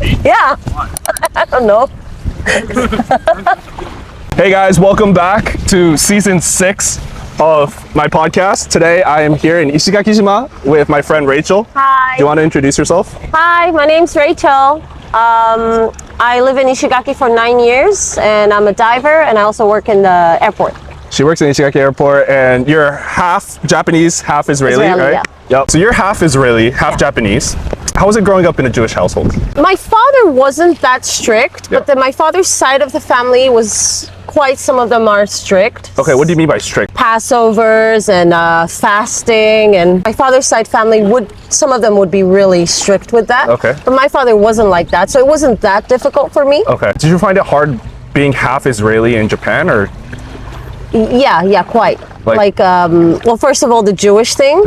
Yeah. I don't know. Hey guys, welcome back to season 6 of my podcast. Today I am here in Ishigaki Shima with my friend Rachel. Hi. Do you want to introduce yourself? Hi, my name's Rachel. I live in Ishigaki for 9 years and I'm a diver and I also work in the airport. She works in Ishigaki Airport and you're half Japanese, half Israeli, right? Yeah. Yep. So you're half Israeli, half Japanese. How was it growing up in a Jewish household? My father wasn't that strict, but then my father's side of the family was some of them are strict. Okay, what do you mean by strict? Passovers and fasting, and my father's side family some of them would be really strict with that. Okay. But my father wasn't like that, so it wasn't that difficult for me. Okay. Did you find it hard being half Israeli in Japan, or? Yeah, quite. Well, first of all, the Jewish thing,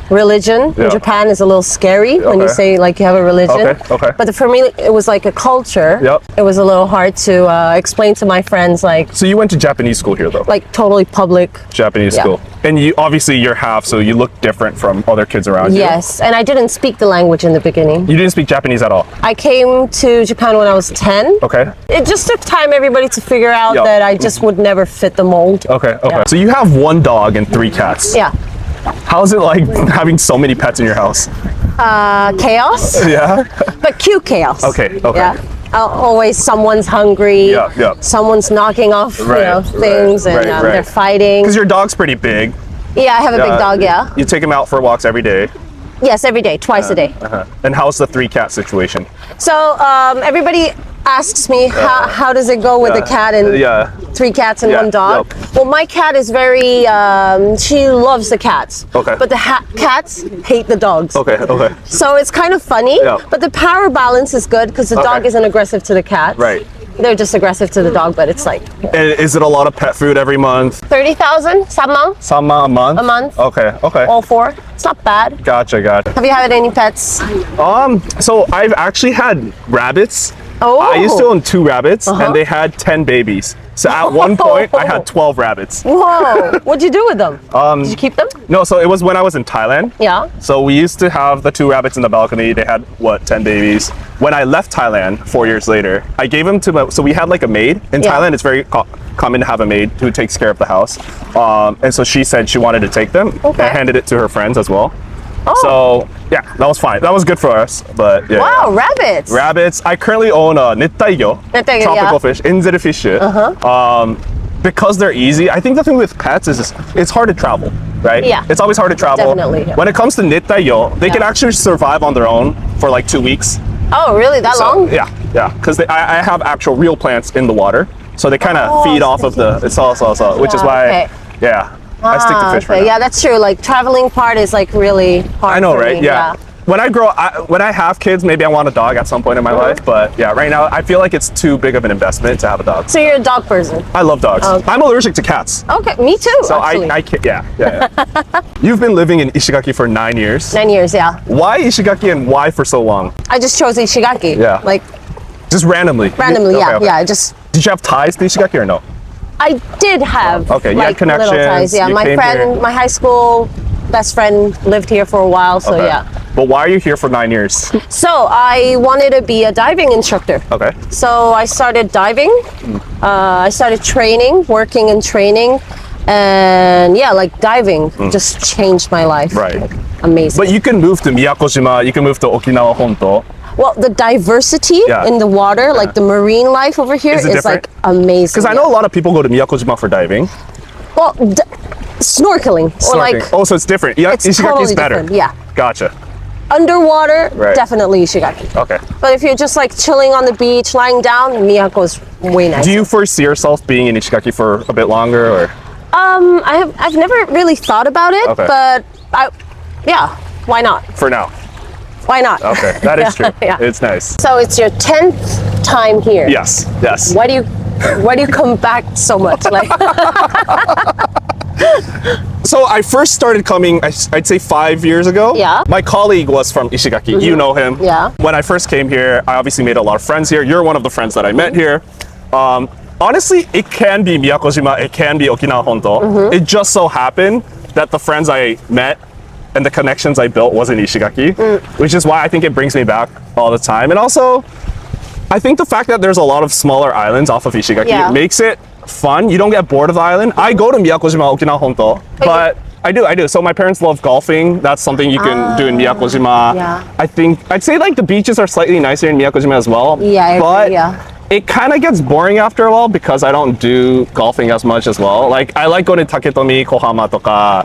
religion in Japan is a little scary when you say like you have a religion. Okay. But for me, it was like a culture. Yep. It was a little hard to explain to my friends, like. So you went to Japanese school here, though? Like totally public. Japanese school. And you obviously you're half, so you look different from other kids around you. Yes, and I didn't speak the language in the beginning. You didn't speak Japanese at all? I came to Japan when I was 10. Okay. It just took time everybody to figure out that I just would never fit the mold. Okay. Yeah. So you have 1 dog and 3 cats. Yeah. How's it like having so many pets in your house? Chaos. Yeah. But cute chaos. Okay. Yeah. Always someone's hungry. Yeah. Someone's knocking off, things, and they're fighting. Because your dog's pretty big. Yeah, I have a big dog. Yeah. You take him out for walks every day. Yes, every day, twice a day. And how's the 3 cat situation? So everybody asks me how does it go with a cat and 3 cats and 1 dog? Yep. Well, my cat is very she loves the cats. Okay. But the cats hate the dogs. Okay. So it's kind of funny. Yeah. But the power balance is good because the dog isn't aggressive to the cats. Right. They're just aggressive to the dog, but it's like. And is it a lot of pet food every month? 30,000 samang Sama a month? a month. Okay. All 4. It's not bad. Gotcha. Have you had any pets? So I've actually had rabbits. Oh. I used to own 2 rabbits and they had 10 babies. So at one point I had 12 rabbits. Whoa. What'd you do with them? Did you keep them? No, so it was when I was in Thailand. Yeah. So we used to have the 2 rabbits in the balcony. They had 10 babies. When I left Thailand 4 years later, I gave them to so we had like a maid. In Thailand, it's very common to have a maid who takes care of the house. And so she said she wanted to take them. Okay. I handed it to her friends as well. Oh. So yeah, that was fine. That was good for us. But yeah. Wow, rabbits. Rabbits. I currently own a nittaigyo, tropical fish, inzuru fish. Because they're easy. I think the thing with pets is it's hard to travel, right? Yeah. It's always hard to travel. Definitely. Yeah. When it comes to nittaigyo, they can actually survive on their own for like 2 weeks. Oh, really? That long? Yeah. Because I have actual real plants in the water, so they kind of feed off of the which is why I stick to fish for now. Yeah, that's true. Like traveling part is like really hard. I know, for right? me. Yeah. When I have kids, maybe I want a dog at some point in my life. But yeah, right now I feel like it's too big of an investment to have a dog. So you're a dog person? I love dogs. Okay. I'm allergic to cats. Okay, me too. So actually. I can't. Yeah. You've been living in Ishigaki for 9 years. 9 years, yeah. Why Ishigaki and why for so long? I just chose Ishigaki. Yeah. Like just randomly. randomly, Okay. yeah. Just. Did you have ties to Ishigaki or no? I did have. Okay, you had like little connections, ties. Yeah, you my came friend, here. my high school best friend lived here for a while. So Okay. yeah. But why are you here for 9 years? So I wanted to be a diving instructor. Okay. So I started diving. I started training, working and training, and yeah, like diving just changed my life. Right. Like, amazing. But you can move to Miyako-shima, you can move to Okinawa Honto. Well, the diversity in the water, like the marine life over here, Is it is like different? amazing. Because I know a lot of people go to Miyako-shima for diving. Well, snorkeling or like Oh, so it's different. Yeah, it's Ishigaki totally is better. different. Yeah. Gotcha. Underwater, Right. definitely Ishigaki. Okay. But if you're just like chilling on the beach, lying down, Miyako's way nicer. Do you foresee yourself being in Ishigaki for a bit longer, or? I've never really thought about it, Okay. but why not? For now. Why not? Okay, that is true. Yeah. It's nice. So it's your 10th time here. Yes. Why do you come back so much? Like So I first started coming, I'd say 5 years ago. Yeah. My colleague was from Ishigaki. You know him. Yeah. When I first came here, I obviously made a lot of friends here. You're one of the friends that I met here. Honestly, it can be Miyako-shima, it can be Okinawa Honto. It just so happened that the friends I met and the connections I built was in Ishigaki, which is why I think it brings me back all the time. And also, I think the fact that there's a lot of smaller islands off of Ishigaki makes it fun. You don't get bored of the island. I go to Miyakojima, Okinawa Honto, but I do. So my parents love golfing. That's something you can do in Miyakojima. Yeah. I think I'd say like the beaches are slightly nicer in Miyakojima as well. Yeah, I agree, but it kind of gets boring after a while because I don't do golfing as much as well. Like I like going to Taketomi, Kohama, toka.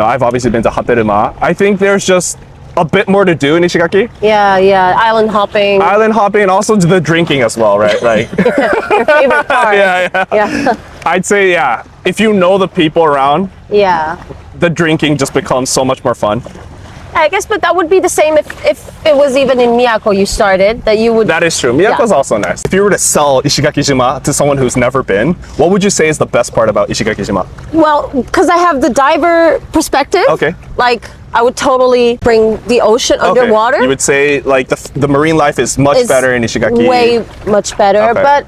I've obviously been to Hateruma. I think there's just a bit more to do in Ishigaki. Yeah. Island hopping. And also the drinking as well, right? Like Your favorite part. Yeah. I'd say if you know the people around, the drinking just becomes so much more fun. I guess, but that would be the same if it was even in Miyako you started, that you would... That is true. Miyako's also nice. If you were to sell Ishigaki-jima to someone who's never been, what would you say is the best part about Ishigaki-jima? Well, because I have the diver perspective. Okay. Like, I would totally bring the ocean underwater. You would say, like, the marine life is much better in Ishigaki. Way much better. Okay. But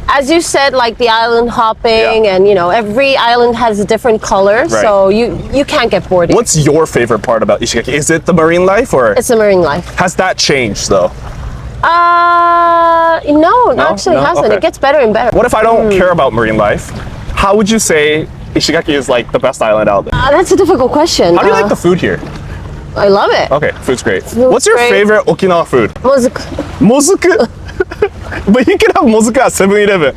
as you said, like the island hopping and, every island has a different color. Right. So you can't get bored. What's your favorite part about Ishigaki? Is it the marine life or? It's the marine life. Has that changed though? No, actually it hasn't. Okay. It gets better and better. What if I don't care about marine life? How would you say Ishigaki is like the best island out there? That's a difficult question. How do you like the food here? I love it. Okay, food's great. Food's What's your great. favorite Okinawa food? Mozuku. Mozuku? But you can have mozuku at 7-Eleven.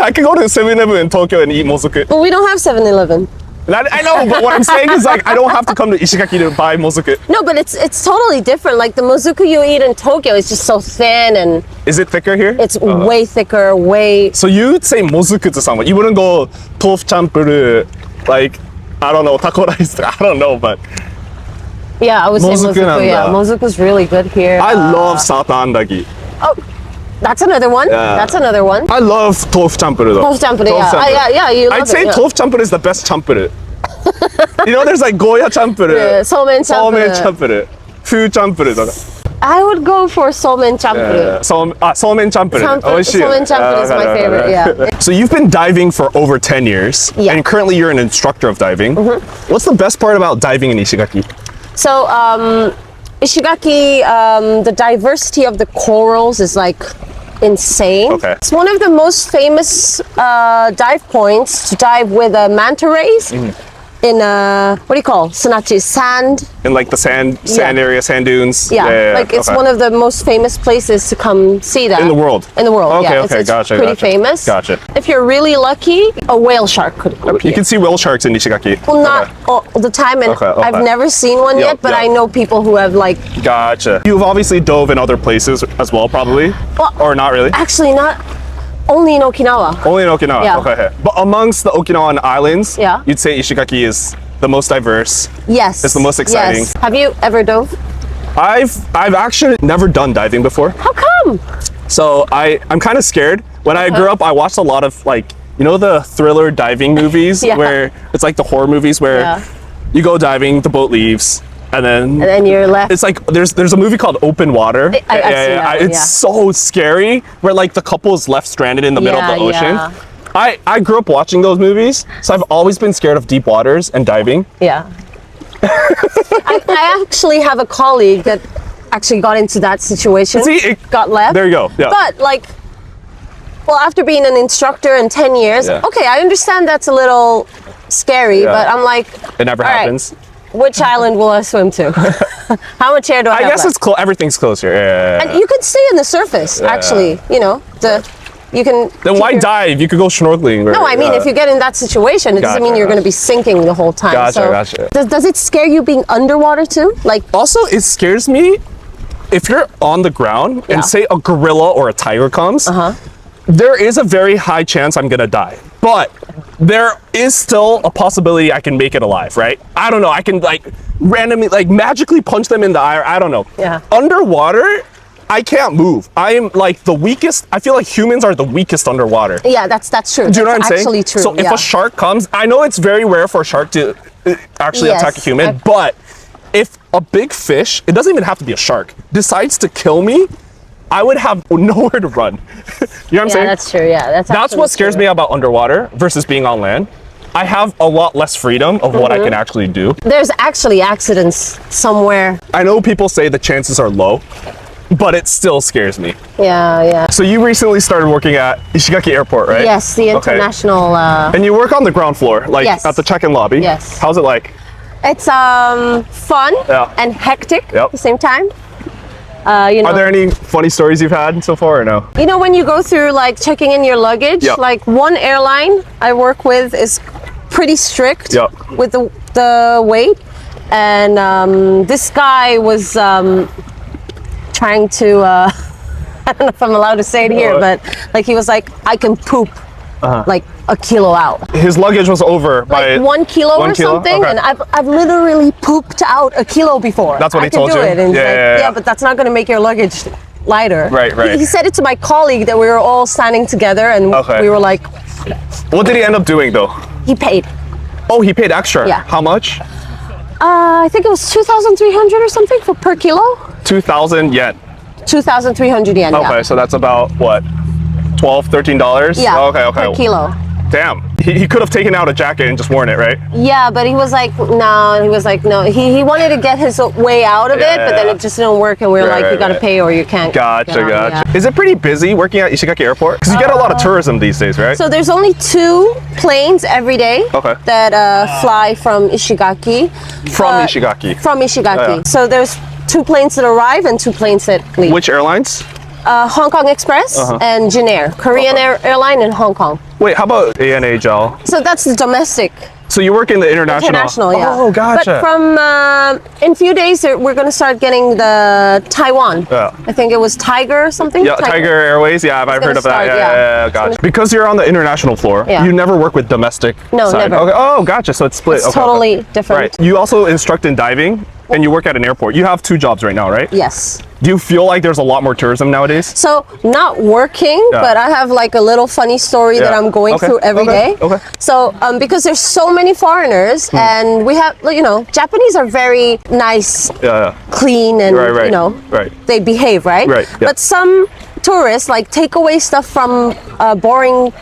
I can go to 7-Eleven in Tokyo and eat mozuku. But we don't have 7-Eleven. I know, but what I'm saying is like I don't have to come to Ishigaki to buy mozuku. No, but it's totally different. Like the mozuku you eat in Tokyo is just so thin and... Is it thicker here? It's way thicker, way... So you'd say mozuku to someone. You wouldn't go tofu champuru, like, I don't know, taco rice, I don't know, but... Yeah, I would say mozuku. Nanda. Yeah, mozuku's really good here. I love sata andagi. Oh, that's another one. Yeah. That's another one. I love tofu champuru though. Tofu champuru, yeah. You love I'd say it, tofu champuru is the best champuru. There's like goya champuru, somen champuru, fu champuru とか. I would go for somen champuru. Somen champuru. Somen champuru is my favorite, yeah. So you've been diving for over 10 years, and currently you're an instructor of diving. What's the best part about diving in Ishigaki? So, Ishigaki, the diversity of the corals is like insane. Okay. It's one of the most famous dive points to dive with manta rays in what do you call Sanachi? Sand. In like the sand area, sand dunes. Yeah, like it's one of the most famous places to come see that. In the world? In the world, okay, yeah. It's gotcha. pretty famous. Gotcha. If you're really lucky, a whale shark could appear. You can see whale sharks in Ishigaki. Well, not all the time, and I've never seen one yet, but I know people who have like... Gotcha. You've obviously dove in other places as well, probably? Well, or not really? Actually, not... Only in Okinawa. Only in Okinawa? Yeah. Okay. But amongst the Okinawan islands, yeah, you'd say Ishigaki is the most diverse. Yes. It's the most exciting. Yes. Have you ever dove? I've actually never done diving before. How come? So I'm kind of scared. When I grew up, I watched a lot of like, the thriller diving movies where it's like the horror movies where you go diving, the boat leaves, and then you're left. It's like there's a movie called Open Water. I've seen that one, it's so scary where like the couple is left stranded in the middle of the ocean. Yeah. I grew up watching those movies, so I've always been scared of deep waters and diving. Yeah. I actually have a colleague that actually got into that situation. See, it got left. There you go. Yeah. But after being an instructor in 10 years, okay, I understand that's a little scary, but I'm like, it never happens. Which island will I swim to? How much air do I have? I guess it's everything's close here. And you can stay on the surface, actually. You can. Then why dive? You could go snorkeling. No, I mean, if you get in that situation, it doesn't mean you're going to be sinking the whole time. Gotcha. Does it scare you being underwater too? Also, it scares me if you're on the ground and say a gorilla or a tiger comes. There is a very high chance I'm gonna die, but there is still a possibility I can make it alive, right? I don't know. I can randomly magically punch them in the eye. I don't know. Yeah. Underwater, I can't move. I am like the weakest. I feel like humans are the weakest underwater. Yeah, that's true. Do you know what I'm saying? Actually true. So if a shark comes, I know it's very rare for a shark to actually attack a human, but if a big fish, it doesn't even have to be a shark, decides to kill me, I would have nowhere to run. You know what I'm saying? That's true. Yeah, that's what scares me about underwater versus being on land. I have a lot less freedom of what I can actually do. There's actually accidents somewhere. I know people say the chances are low, but it still scares me. Yeah. So you recently started working at Ishigaki Airport, right? Yes, the international. And you work on the ground floor, like Yes. at the check-in lobby. Yes. How's it like? It's fun and hectic at the same time. Are there any funny stories you've had so far or no? You know, when you go through like checking in your luggage, like one airline I work with is pretty strict with the weight, and this guy was trying to I don't know if I'm allowed to say it here, but like he was like, I can poop like a kilo out. His luggage was over by like 1 kilo or something, Okay. and I've literally pooped out a kilo before. That's what he told you? I can do it, and Yeah, but that's not going to make your luggage lighter. Right. He said it to my colleague that we were all standing together, and we were like, What did he end up doing though? he paid. Oh, he paid extra? Yeah. How much? I think it was 2,300 or something for per kilo. 2,000 yen. 2,300 yen. Okay, so that's about what? $12, $13? Yeah. Okay. Per kilo. Damn. He could have taken out a jacket and just worn it, right? Yeah, but he was like, no. He wanted to get his way out of it, but then it just didn't work, and we were like, you gotta pay or you can't. Gotcha. Is it pretty busy working at Ishigaki Airport? Because you get a lot of tourism these days, right? So there's only 2 planes every day that fly from Ishigaki. From Ishigaki? From Ishigaki. Yeah. So there's 2 planes that arrive and 2 planes that leave. Which airlines? Hong Kong Express and Janair, Korean Airline in Hong Kong. Wait, how about ANA JAL? So that's the domestic. So you work in the international? International, yeah. Oh, gotcha. But from, in a few days, we're going to start getting the Taiwan. Yeah. I think it was Tiger or something? Yeah, Tiger Airways. Yeah, I've heard of that. Yeah, gotcha. Because you're on the international floor, you never work with domestic No, side. never. Okay. Oh, gotcha. So it's split. It's totally different. Right. You also instruct in diving, and you work at an airport. You have 2 jobs right now, right? Yes. Do you feel like there's a lot more tourism nowadays? So not working, but I have like a little funny story that I'm going through every day. Okay. So because there's so many foreigners, and we have, Japanese are very nice, clean, and they behave, right? Right. Yeah. But some tourists like take away stuff from boring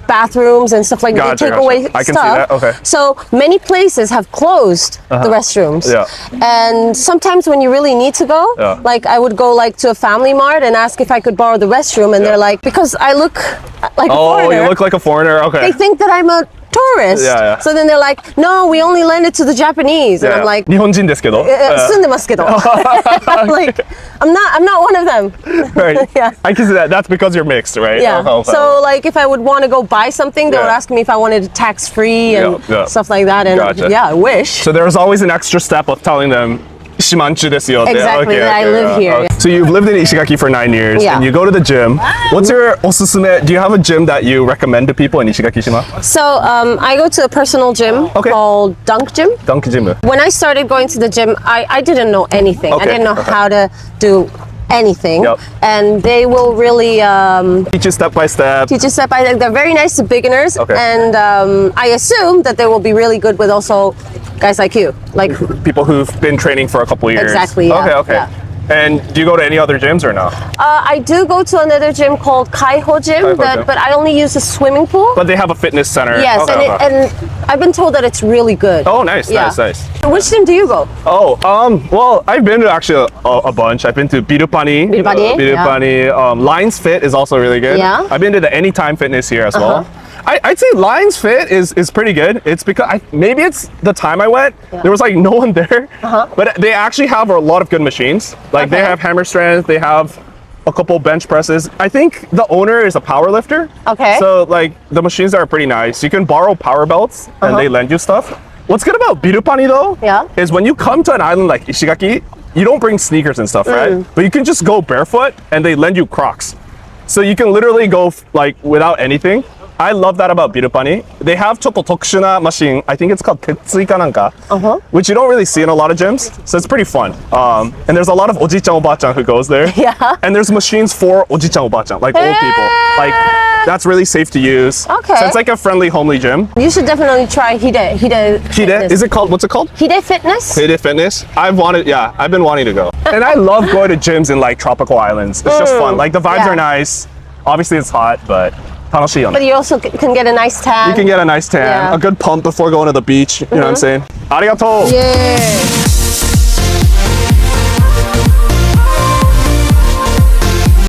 bathrooms and stuff like that. They take away I can stuff. see that. Okay. So many places have closed the restrooms. Yeah. And sometimes when you really need to go, like I would go like to a family mart and ask if I could borrow the restroom, and they're like, because I look like a foreigner. Oh, you look like a foreigner. Okay. They think that I'm a tourist. So then they're like, no, we only lend it to the Japanese. And I'm like, 日本人ですけど。住んでますけど. I'm like, I'm not one of them. Right. I can see that. That's because you're mixed, right? Yeah. So like if I would want to go buy something, they would ask me if I wanted it tax free and stuff like that. And I wish. So there's always an extra step of telling them, Shimanchu desu yo. Exactly, that I live here. So you've lived in Ishigaki for 9 years, and you go to the gym. What's your osusume? Do you have a gym that you recommend to people in Ishigaki Shima? So I go to a personal gym called Dunk Gym. Dunk Gym. When I started going to the gym, I didn't know anything. I didn't know how to do anything, and they will really teach you step by step. They're very nice to beginners, and I assume that they will be really good with also guys like you, like people who've been training for a couple years. Exactly. Okay. Yeah. And do you go to any other gyms or no? I do go to another gym called Kaiho Gym, but I only use a swimming pool. But they have a fitness center. Yes, and I've been told that it's really good. Oh, nice. Which gym do you go? Oh, well, I've been to actually a bunch. I've been to Birupani. Lions Fit is also really good. Yeah. I've been to the Anytime Fitness here as well. I'd say Lions Fit is pretty good. It's because maybe it's the time I went, there was like no one there, but they actually have a lot of good machines. Like they have hammer strength, they have a couple bench presses. I think the owner is a power lifter. Okay. So like the machines are pretty nice. You can borrow power belts and they lend you stuff. What's good about Birupani though, is when you come to an island like Ishigaki, you don't bring sneakers and stuff, right? But you can just go barefoot and they lend you Crocs. So you can literally go like without anything. I love that about Birupani. They have tokushuna machine. I think it's called Tetsuika nanka, which you don't really see in a lot of gyms. So it's pretty fun. And there's a lot of oji-chan oba-chan who goes there. Yeah. And there's machines for oji-chan oba-chan, like old people. Like that's really safe to use. Okay. So it's like a friendly, homely gym. You should definitely try Hide. Hide? Is it called? What's it called? Hide Fitness. Hide Fitness. I've been wanting to go. And I love going to gyms in like tropical islands. It's just fun. Like the vibes are nice. Obviously it's hot, but 楽しいよね。 But you also can get a nice tan. You can get a nice tan, Yeah. a good pump before going to the beach. You know what I'm saying? ありがとう。Yeah.